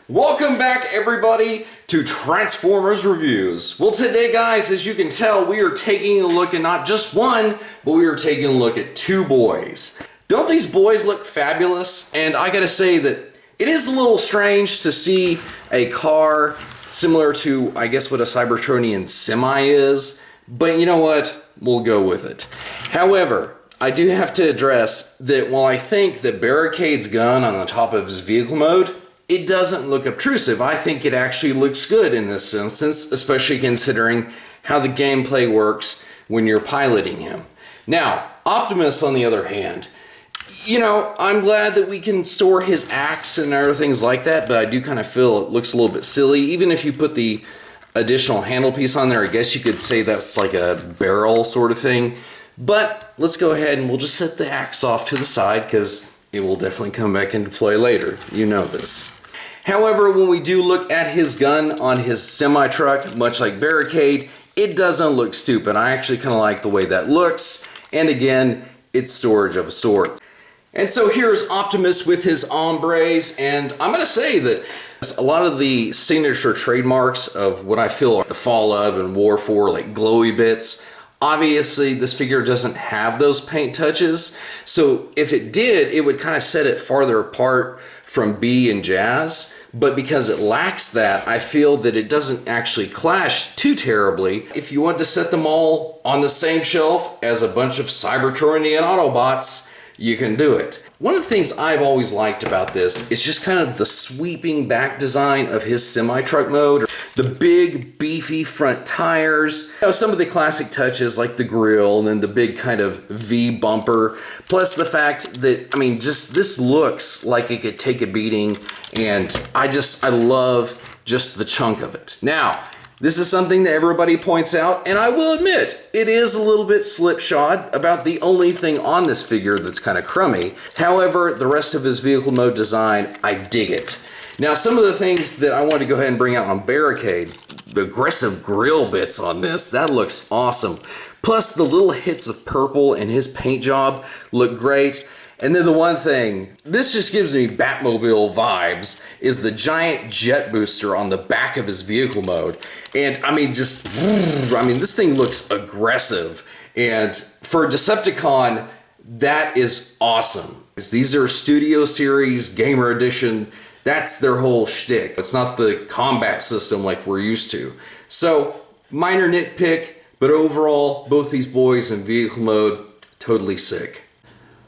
Welcome back everybody to Transformers Reviews. Well today guys, as you can tell, we are taking a look at not just one, but we are taking a look at two boys. Don't these boys look fabulous? And I gotta say that it is a little strange to see a car similar to, I guess, what a Cybertronian semi is, but you know what? We'll go with it. However, I do have to address that while I think that Barricade's gun on the top of his vehicle mode, it doesn't look obtrusive. I think it actually looks good in this instance, especially considering how the gameplay works when you're piloting him. Now, Optimus, on the other hand, you know, I'm glad that we can store his axe and other things like that, but I do kind of feel it looks a little bit silly. Even if you put the additional handle piece on there, I guess you could say that's like a barrel sort of thing. But let's go ahead and we'll just set the axe off to the side because it will definitely come back into play later. You know this. However, when we do look at his gun on his semi-truck, much like Barricade, it doesn't look stupid. I actually kind of like the way that looks. And again, it's storage of a sort. And so here's Optimus with his ombres, and I'm going to say that a lot of the signature trademarks of what I feel are the Fall of and War for, like glowy bits, obviously this figure doesn't have those paint touches. So if it did, it would kind of set it farther apart from B and Jazz. But because it lacks that, I feel that it doesn't actually clash too terribly. If you want to set them all on the same shelf as a bunch of Cybertronian Autobots, you can do it. One of the things I've always liked about this is just kind of the sweeping back design of his semi-truck mode. The big beefy front tires. You know, some of the classic touches like the grille and then the big kind of V bumper. Plus the fact that, I mean, just this looks like it could take a beating, and I love just the chunk of it. Now, this is something that everybody points out, and I will admit, it is a little bit slipshod about the only thing on this figure that's kind of crummy. However, the rest of his vehicle mode design, I dig it. Now, some of the things that I want to go ahead and bring out on Barricade, the aggressive grill bits on this, that looks awesome. Plus, the little hits of purple in his paint job look great. And then the one thing, this just gives me Batmobile vibes, is the giant jet booster on the back of his vehicle mode. And I mean, this thing looks aggressive. And for a Decepticon, that is awesome. These are Studio Series, Gamer Edition. That's their whole shtick. It's not the combat system like we're used to. So, minor nitpick, but overall, both these boys in vehicle mode, totally sick.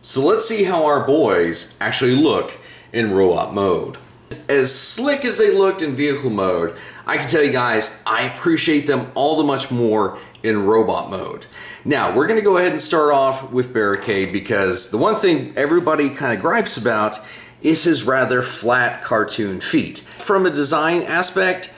So let's see how our boys actually look in robot mode. As slick as they looked in vehicle mode, I can tell you guys, I appreciate them all the much more in robot mode. Now, we're gonna go ahead and start off with Barricade because the one thing everybody kind of gripes about is his rather flat cartoon feet. From a design aspect,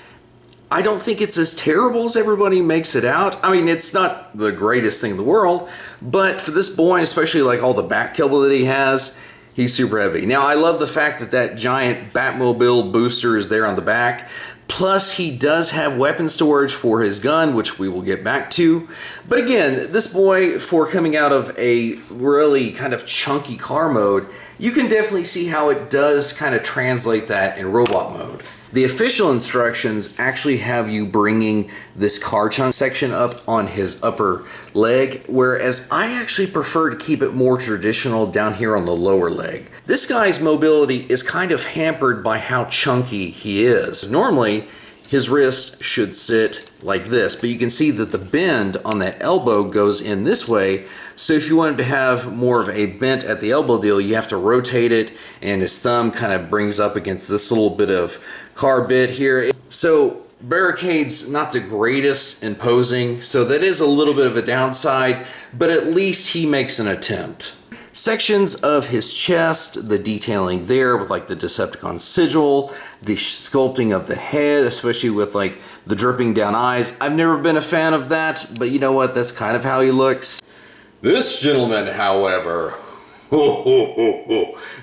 I don't think it's as terrible as everybody makes it out. I mean, it's not the greatest thing in the world, but for this boy, especially like all the back cable that he has, he's super heavy. Now, I love the fact that that giant Batmobile booster is there on the back. Plus, he does have weapon storage for his gun, which we will get back to. But again, this boy, for coming out of a really kind of chunky car mode, you can definitely see how it does kind of translate that in robot mode. The official instructions actually have you bringing this car chunk section up on his upper leg, whereas I actually prefer to keep it more traditional down here on the lower leg. This guy's mobility is kind of hampered by how chunky he is. Normally, his wrist should sit like this, but you can see that the bend on that elbow goes in this way. So if you want him to have more of a bent at the elbow deal, you have to rotate it, and his thumb kind of brings up against this little bit of car bit here. So Barricade's not the greatest in posing, so that is a little bit of a downside, but at least he makes an attempt. Sections of his chest, the detailing there with like the Decepticon sigil, the sculpting of the head, especially with like the dripping down eyes. I've never been a fan of that, but you know what? That's kind of how he looks. This gentleman, however,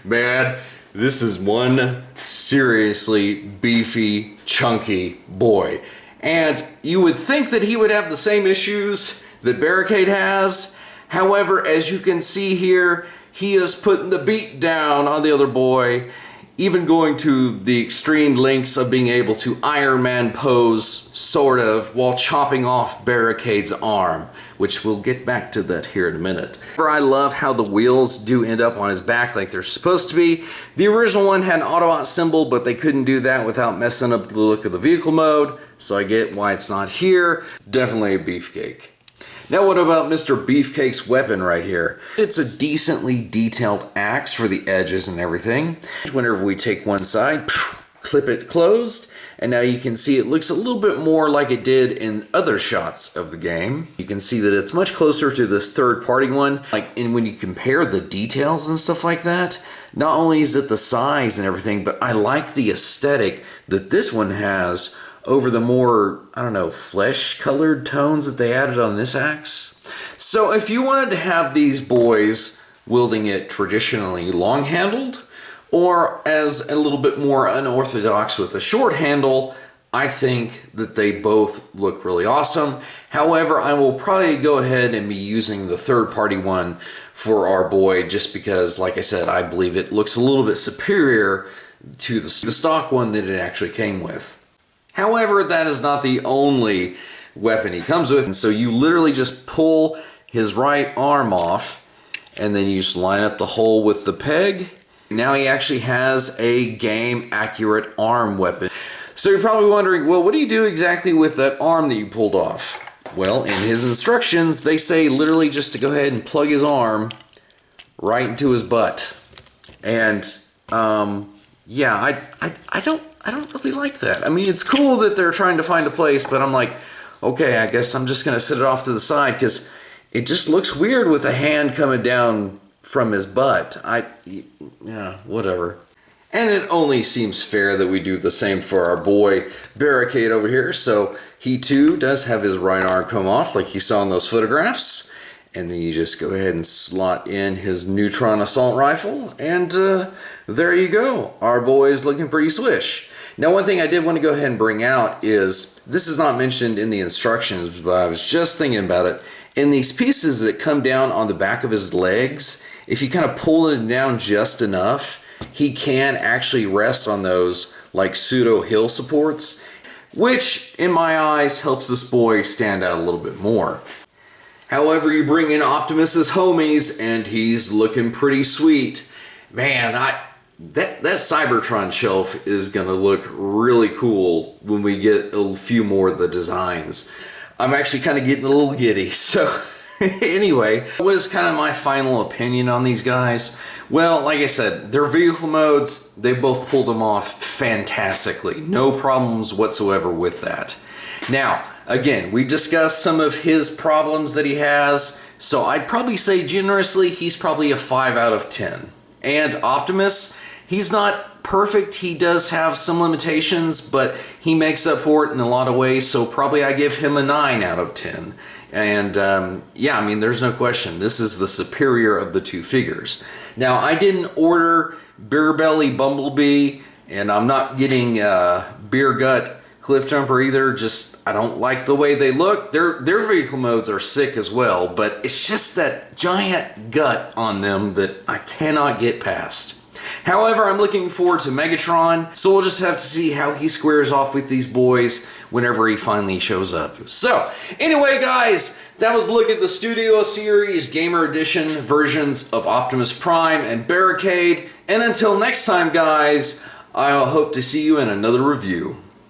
man, this is one seriously beefy, chunky boy. And you would think that he would have the same issues that Barricade has. However, as you can see here, he is putting the beat down on the other boy. even going to the extreme lengths of being able to Iron Man pose, sort of, while chopping off Barricade's arm, which we'll get back to that here in a minute. I love how the wheels do end up on his back like they're supposed to be. The original one had an Autobot symbol, but they couldn't do that without messing up the look of the vehicle mode, so I get why it's not here. Definitely a beefcake. Now what about Mr. Beefcake's weapon right here? It's a decently detailed axe for the edges and everything. Whenever we take one side, clip it closed, and now you can see it looks a little bit more like it did in other shots of the game. You can see that it's much closer to this third-party one. And when you compare the details and stuff like that, not only is it the size and everything, but I like the aesthetic that this one has over the more, I don't know, flesh-colored tones that they added on this axe. So if you wanted to have these boys wielding it traditionally long-handled, or as a little bit more unorthodox with a short handle, I think that they both look really awesome. However, I will probably go ahead and be using the third-party one for our boy just because, like I said, I believe it looks a little bit superior to the stock one that it actually came with. However, that is not the only weapon he comes with, and so you literally just pull his right arm off, and then you just line up the hole with the peg. Now he actually has a game-accurate arm weapon. So you're probably wondering, well, what do you do exactly with that arm that you pulled off? Well, in his instructions, they say literally just to go ahead and plug his arm right into his butt. And, yeah, I don't really like that. I mean, it's cool that they're trying to find a place, but I'm like, okay, I guess I'm just gonna set it off to the side because it just looks weird with a hand coming down from his butt. Yeah, whatever. And it only seems fair that we do the same for our boy Barricade over here. So he too does have his right arm come off like you saw in those photographs. And then you just go ahead and slot in his Neutron assault rifle, and there you go. Our boy is looking pretty swish. Now, one thing I did want to go ahead and bring out is, this is not mentioned in the instructions, but I was just thinking about it. In these pieces that come down on the back of his legs, if you kind of pull it down just enough, he can actually rest on those like pseudo hill supports, which in my eyes helps this boy stand out a little bit more. However, you bring in Optimus's homies, and he's looking pretty sweet. Man, that Cybertron shelf is gonna look really cool when we get a few more of the designs. I'm actually kind of getting a little giddy. So anyway, what is kind of my final opinion on these guys? Well, like I said, their vehicle modes, they both pulled them off fantastically. No problems whatsoever with that. Now, again, we discussed some of his problems that he has, so I'd probably say generously he's probably a 5 out of 10. And Optimus, he's not perfect. He does have some limitations, but he makes up for it in a lot of ways, so probably I give him a 9 out of 10. And yeah, I mean, there's no question. This is the superior of the two figures. Now, I didn't order Beer Belly Bumblebee, and I'm not getting Beer Gut Cliff Jumper either. Just, I don't like the way they look. Their vehicle modes are sick as well, but it's just that giant gut on them that I cannot get past. However, I'm looking forward to Megatron, so we'll just have to see how he squares off with these boys whenever he finally shows up. So, anyway guys, that was a look at the Studio Series Gamer Edition versions of Optimus Prime and Barricade, and until next time guys, I hope to see you in another review.